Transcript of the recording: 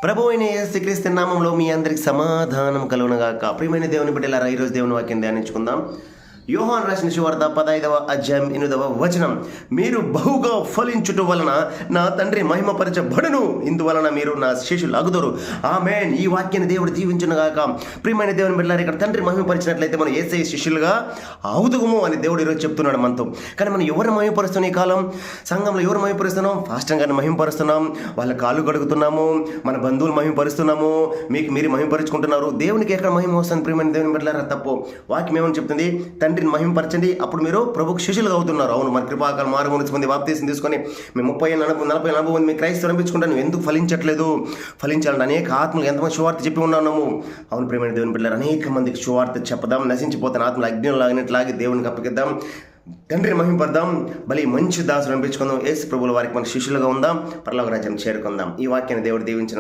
ప్రభు అయిన యేసుక్రీస్తు నామంలో మీ అందరికి సమాధానం కలుగునగాక. ప్రియమైన దేవుని బిడ్డలారా, ఈరోజు దేవుని వాక్యం ధ్యానించుకుందాం. యోహాను రాసిన సువార్త 15వ అధ్యాయం 8వ వచనం, మీరు బహుగా ఫలించుట వలన నా తండ్రి మహిమపరచబడును, ఇందువలన మీరు నా శిష్యులు అగుదురు. ఆమేన్. ఈ వాక్యాన్ని దేవుడు దీవించునుగాక. ప్రియమైన దేవుని బిడ్డలారా, ఇక్కడ తండ్రి మహిమపరిచినట్లయితే మనం యేసయ్య శిష్యులుగా అవుదుము అని దేవుడు ఈరోజు చెప్తున్నాడు మనతో. కానీ మనం ఎవరు మహిమపరుస్తున్నాం? ఈ కాలం సంఘంలో ఎవరు మహిమపరుస్తున్నాం? ఫాస్టర్ గారిని మహిమపరుస్తున్నాం, వాళ్ళ కాళ్ళు కడుగుతున్నాము, మన బంధువులు మహిమపరుస్తున్నాము, మీకు మీరు మహిమపరుచుకుంటున్నారు. దేవునికి ఎక్కడ మహిమ వస్తుంది? ప్రియమైన దేవుని బిడ్డలారా, తప్పు. వాక్యం ఏమని చెప్తుంది? తండ్రిని మహిమపరచండి, అప్పుడు మీరు ప్రభుకు శిష్యులుగా అవుతున్నారు. అవును, మన కృపాకాలం మారు మనసు మంది బాప్తీసం తీసుకొని మేము 30 40 40 మంది మీ క్రైస్తవులు అనిపించుకుంటాను. ఎందుకు ఫలించట్లేదు? ఫలించాలని అనేక ఆత్మలు ఎంతమంది సువార్త చెప్పి ఉన్నాము. అవును ప్రియమైన దేవుని బిడ్డలారా, అనేక మందికి సువార్త చెప్పదాం, నశించిపోతున్న ఆత్మలు అగ్నిలో లాగినట్లాగి దేవునికి అప్పగిద్దాం, తండ్రిని మహిమపడదాం, బలి మంచి దాసులు అనిపించుకుందాం. యేసు ప్రభువుల వారికి మన శిష్యులుగా ఉందాం, పరలోక రాజ్యం చేరుకుందాం. ఈ వాక్యాన్ని దేవుడు దీవించిన